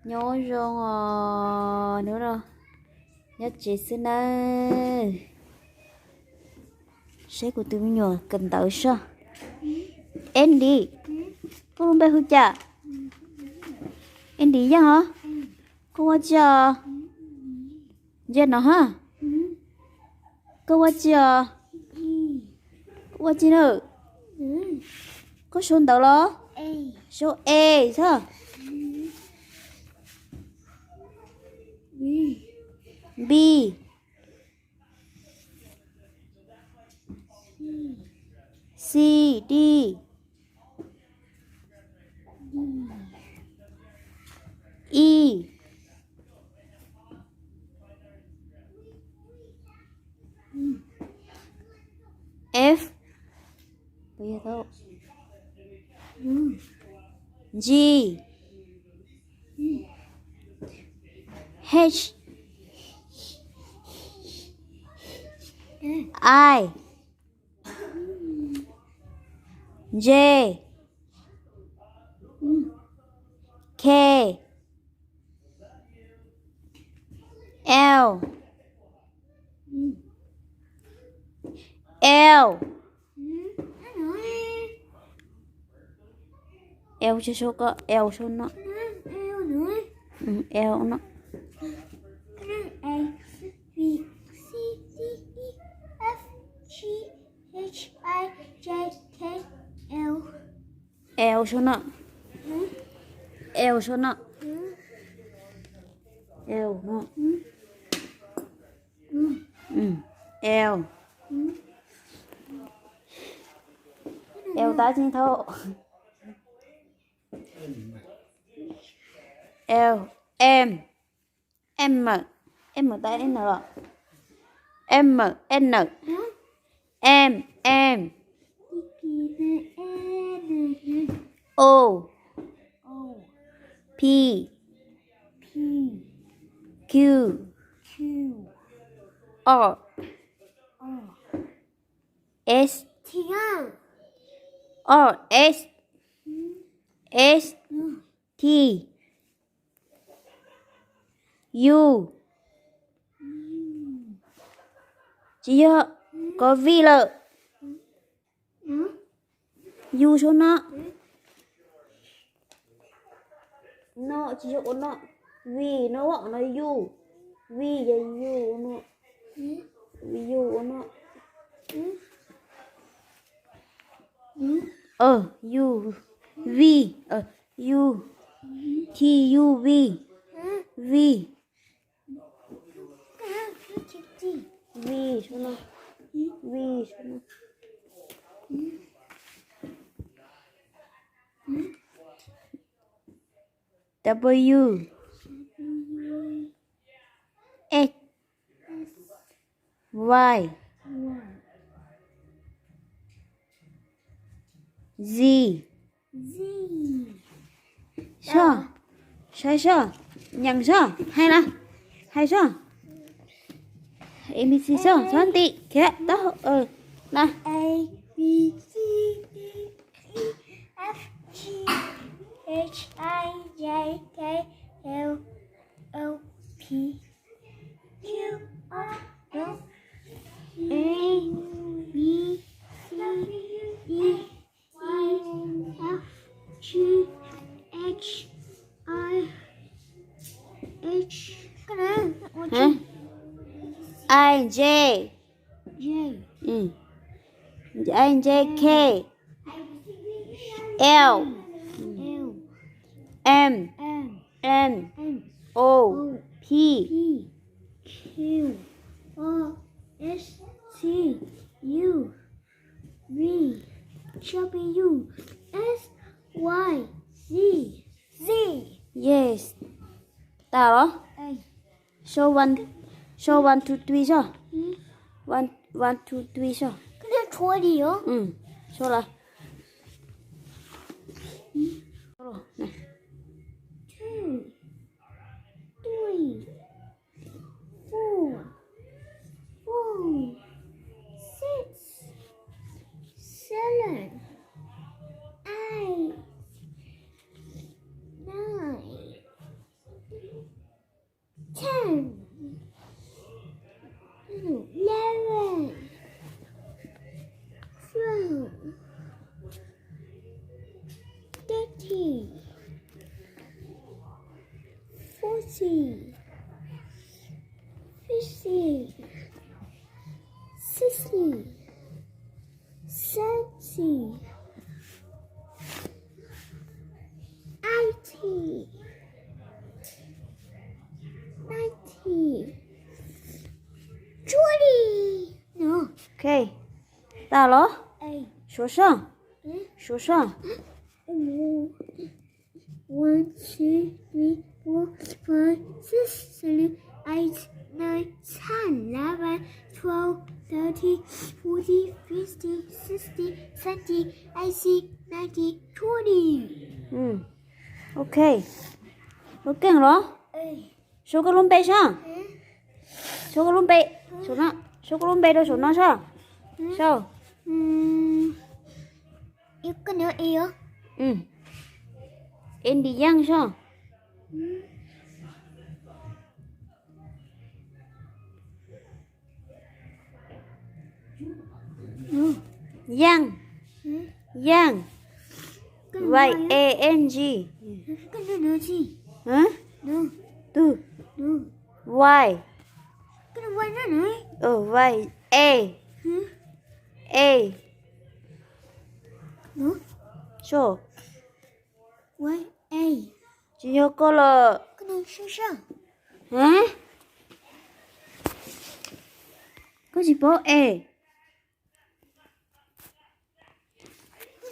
nhớ rồi nữa rồi nhất chị xin ơi sẽ của tôi nhỏ cần tới sao em đi cô bé hư chả em đi ra hả cô qua chờ giờ nó hả cô qua chờ qua chị nữa có số đầu đó số E sao B C D E F bây giờ thôi G H I J K L L L cho số có L số nó L nó L số nó L số nó L nó L L tá chính thô L M M M tá N M N M O P Q R S R S S T U chị ơi có V L U số nó chỉ có nó V nó gọi là U V là U nó U nó U V U T U V V V số nó V số nó W X Y Z sao sao nhận sao hay là hay sao ABC sao sao tị kia đó nè A B C D E F G H I J K L O P Q R S A B C D E F G H I H hả I J J I J K L L M M N N O P P Q R S T U V W S Y Z Z yes tao đó A số one two three sao one two three sao 근데 좋아요. số là này 2 3 4 5 6 7 8 9 10, 11, 12, 13, 14, 15, 16, 17, 18, 19, 20. No. Ok. Tao đó. Hey. Số sao? Hmm? Số sao? 1, 2, 3, 4, 5, 6, 7, 8, 9, 10, 11, 12, 13, 14, 15, 16, 17, 18, 19, 20. Ừ. Ok. Ok đó. Hey. Số cái lông bê sao? Hmm? Số cái lông bê. Số nó. Số cái lông bê đâu số nó sao? Sao? 이거 nữa. Ừ. Em đi giang sao? Giang. Giang. Y-A-N-G. Cái nữa gì? Hả? Nữa. Từ. Nữa. Y. Cái nữa quay nữa nữa. Y. A. A. Nữa. Số. Quay A. Chỉ nhớ cô là. Cái này sao? Hả? Có gì bỏ A?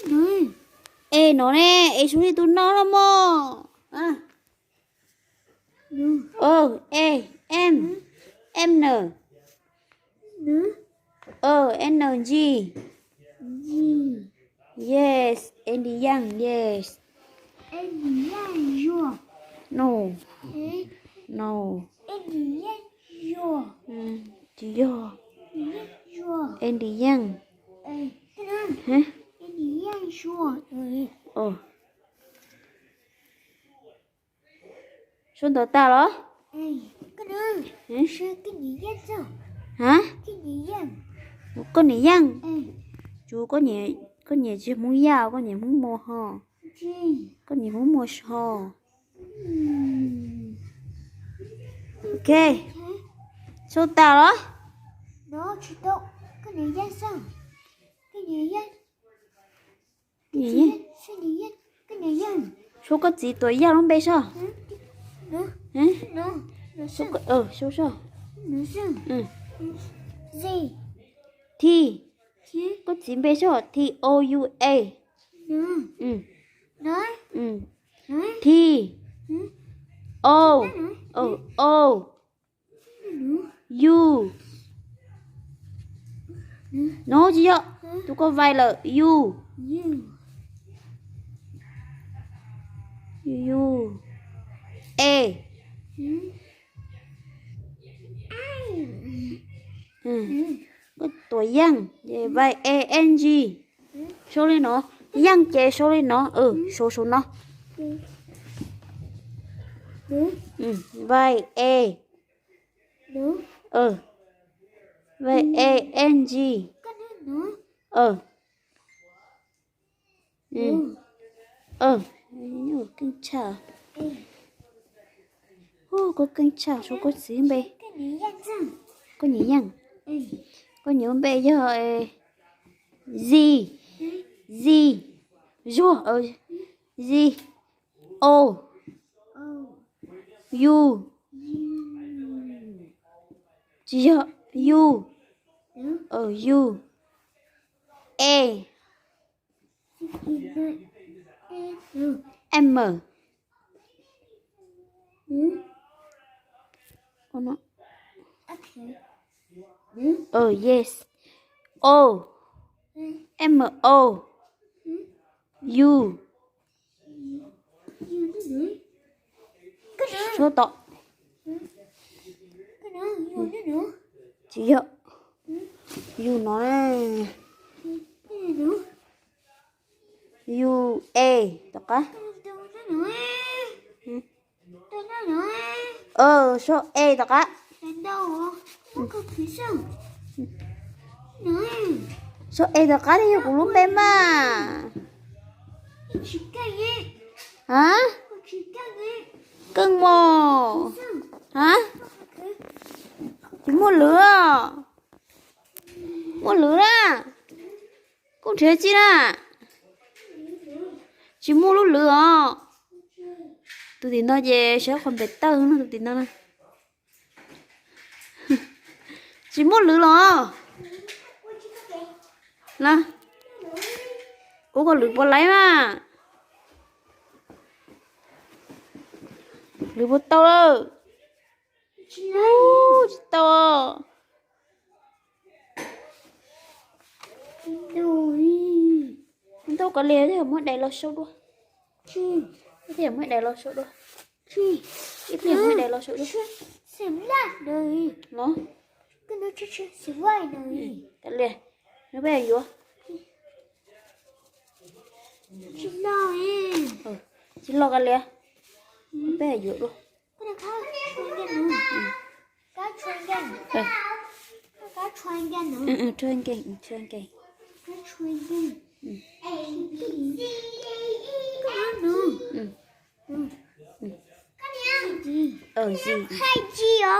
Nữa. A nó nè. A xuống đi tụi nó lắm mò. À. Nữa. A. M. M. N. Nữa. N. G. Gì? Yes. Andy Young. Yes. Em đang rùa. No. Ê. No. Em đang rùa. Chỉ do. Rùa. Andy Young. Ê. Cái nữa. Hả? Em đang rùa. Rồi. Ồ. Xuân tớ ta đó. Ê. Cái nữa. Hả? Sao cái gì vậy sao? Hả? Cái gì vậy? Con nhỉ Young. Ê. Chú có nhỉ chỉ muốn giàu, có nhỉ muốn mua ho. Gì? Có nhỉ muốn mua ho. Ok. Hả? Xuân ta đó. Nó chỉ đâu. Cái này vậy sao? Cái gì vậy? Gì nhỉ? Sao gì vậy? Cái này vậy? Số có gì tuổi giàu lắm bây giờ? Nó. Hả? Nó. Nó Số sao? có số sao? Nó sao? Ừ. Gì? Thì Chứ? có gì bây giờ? T O U A. Nó. Ừ. Nói. Ừ. Nói. T Ừ. O Nói. O Nó. U. Nó gì vậy? Tụi con vài là U. You. U A. Ừ. Ai. Ừ. Có tuổi Young về vài A N G. Số lên nó. Young chế số lên nó. Số nó. Đúng. Vài A. Đúng. Vài A N G. Cái đó nó. Ừ. Cưng chào. Có cưng chào số có gì không bê? Cái này vậy sao? Có nhỉ Young. Ừ. Có nhớ không bê giờ Z. Z. Rùa. Z. O. U. Chị ạ. U. U. A. M. Có nó. Yes. O. M. O. U. Số tọ. Chị ạ. U nó nè. U. A. Tọ cá. Số E thật á. Đến đâu hả? Nó có phía sau. Nói. Số E thật á đi của lúc bé mà. Chỉ cái gì? Hả? Chỉ cái gì? Cưng mồ. Hả? Chị mua lửa. Mua lửa ra. Con thế chi nè. Chị mua lúc lửa. Tụi tin nó về sẽ không bị tơ nữa tụi tin nó nè. Chị mua lửa rồi. Nè. Ủa con lửa bỏ lấy mà. Lửa bỏ tao đâu. Chị tao. Tao có lẽ thì mới đầy lo sâu đua. Thì mới đầy lo sâu đua. Thì mới đầy lo sâu đua. Xem lại đời. Nó. Cái nó chưa xem lại đời. Cái lẽ. Nó bé gì vậy? Chị lo đi. Chị lo cái lẽ. Nó bé gì vậy? Cái này khác. Chuyên gan nữa. Cá chuyên gan. Cá chuyên gan nữa. Chuyên gan. Cá chuyên gan. Cái nữa. Gì? Gì? Hai gì hả?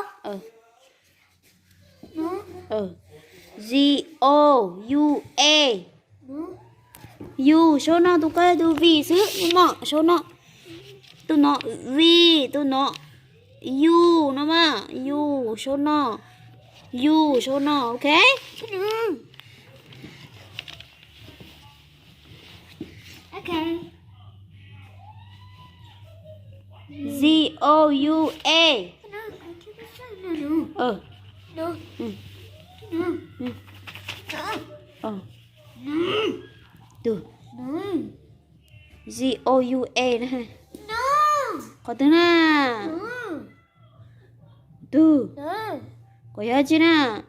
G-O-U-A. U số nó tụi cái tụi vì xứ nhưng mà số nó tụi nó vì tụi nó U nó mà U số nó ok. Ok. G-O-U-A. Từ G-O-U-A này. Có từ nào? Từ có gì chứ nào?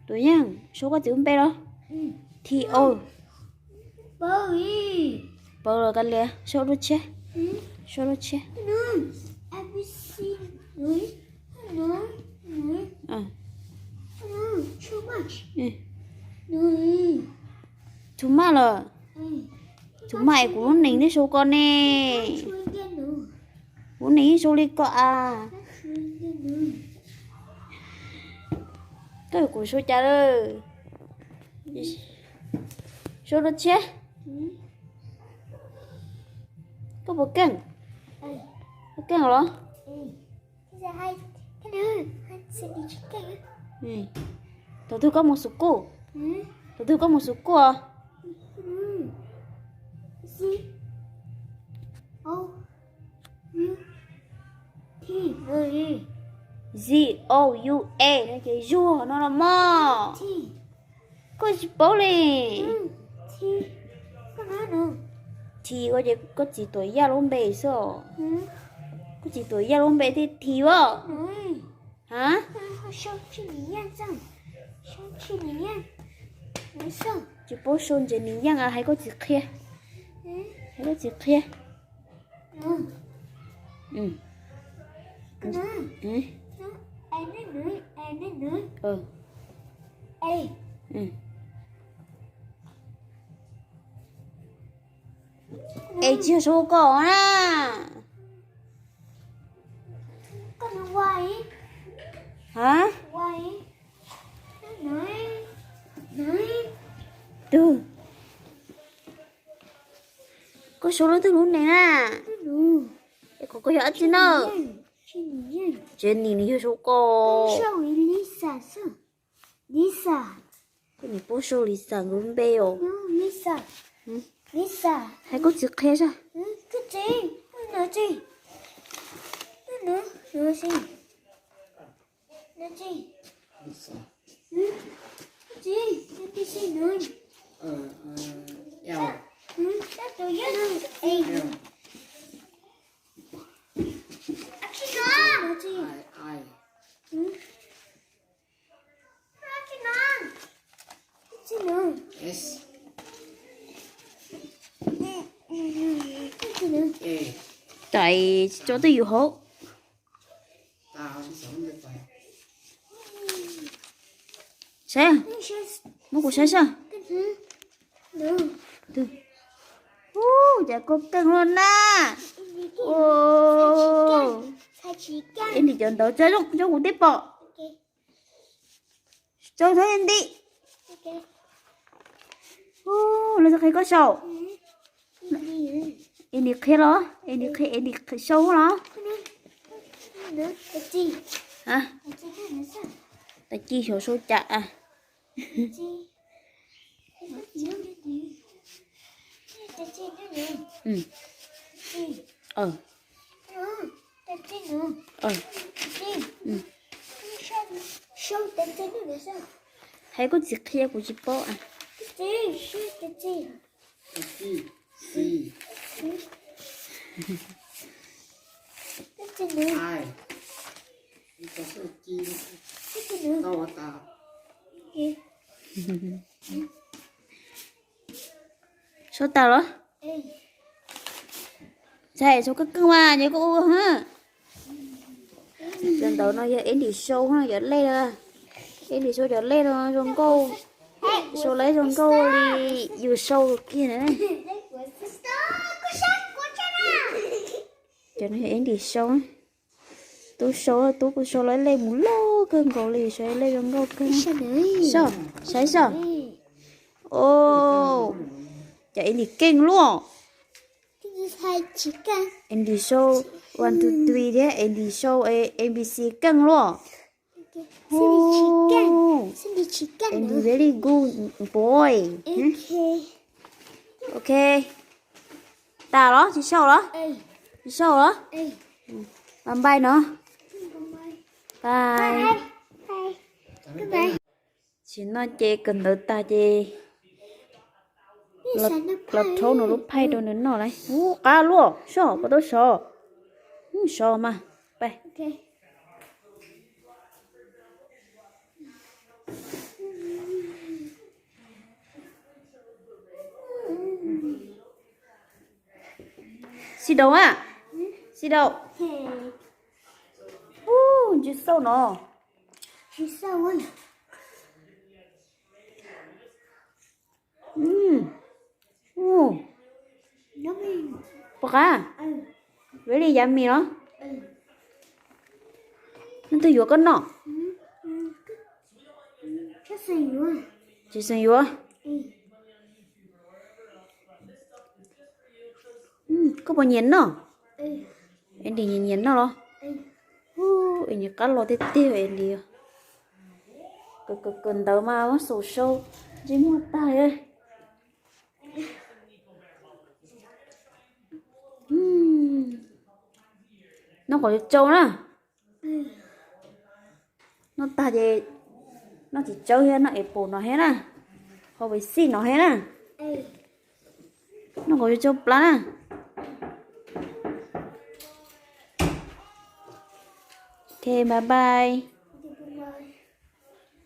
Tuổi nhang số có chữ B đó. T-O bơ rồi cái lẽ số đó chết. Số đó chết. Chúng mà là chúng mày của mình đi số con nè. Của mình số đi cọ à. Cái của số cha ơi. Số đó chết. Có bộ cân. Bộ cân hả? Giờ hai cái nữa hai sẽ đi chiếc cái. Tao thư có một số cô. Tao thư có một số cô à? Gì? O U T rồi. G-O-U-A nó cái du nó là mò. T Có gì bố đi. T có nói nữa. Thì có chỉ tuổi già luôn bề sao? Có chỉ tuổi già luôn bề thì vợ. Hả? Sao chị nhỉ sao? Sao chị nhỉ? Nói sao? Chị bố xôn chị nín nhang à hay có chị kia? Hay có chị kia? Cái nữa. Ai nói nữa. Ê. Ê chưa số cỏ à? Con nó quay. Hả? Quay. Nói. Từ. Có số đó từ lúc này nè. Có hiểu chứ nào? Trên nhìn số cỏ. Sao Lisa sao? Lisa. Cái này bố số Lisa luôn bèo. Lisa. Lisa. Hay có chữ kia sao? Cái gì? Nói gì? Nói gì? Nói gì? Cái gì? Cái gì nói? That's the yes. Ê. Chị nói. Nói gì? Ai. Chị nói. Chị nói. S. Chị nói. A. Tại cho tôi hiểu hộ. Xe mua của xe sao Được. từ chả có cưng luôn à ô Thay chỉ căng. em đi chọn tàu chơi luôn cho cụ tiếp bỏ Ok. cho thấy em đi Ok. ô nó sẽ thấy có sầu Đi. em đi khi đó em đi sâu đó Được. Cái gì? hả Cái gì cái nữa sao? ta chi số số chặt à Cái gì? Cái gì? Cái gì nữa? ừ Gì? ờ Cái gì nữa? ờ Cái gì? ừ Show cái gì nữa sao? thấy có gì kia của chị bỏ à Cái gì? Show cái gì? Cái gì nữa? Ai? Đi có sự chi Cái gì nữa? tao tao. Gì? số tao đó Ê. chạy số cái cưng mà nhớ cô ha lần đầu nó giờ em đi sâu ha giờ lên rồi em đi sâu giờ lên rồi rồi cô số lấy rồi cô đi vừa sâu kia nữa cho nên em đi sâu tôi sâu lấy lên một lô cưng cô đi sâu lấy rồi cô cưng Sao nữa? sao sai sao ô chạy em đi kinh luôn Cái gì thay chỉ căng? em đi show 1 2 3 đấy em đi show ABC căng luôn Xin đi chỉ căng. Xin đi chỉ căng em đi nữa. very good boy Ok. ok tao đó chị show đó Ê. chị show đó Ê. bye bye nữa Bye. bye Bye. Goodbye. chị nói chị cần đợi ta chị lật Sao nó lật thấu nó lúc hay đâu nữa nó đấy cá luôn show có tôi show show mà bye Ok. xí đâu à xí đâu Hey. chị sâu nó Chị sao vậy? Nó bị. baka Ừ. very yummy nó Ừ. nó tôi vừa con nó Chắc gì nữa? chị xem vừa Ừ. có bao nhiêu nó Ừ. em đi nhìn nó lo em như cá lo tê tê em đi cực cực cần tớ mà nó sầu sâu chỉ mua tay ơi nó có trâu nè nó ta gì nó chỉ trâu hết nó ép bột nó hết nè không phải xin nó hết nè Ừ. nó có trâu plá nè ok bye bye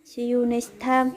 see you next time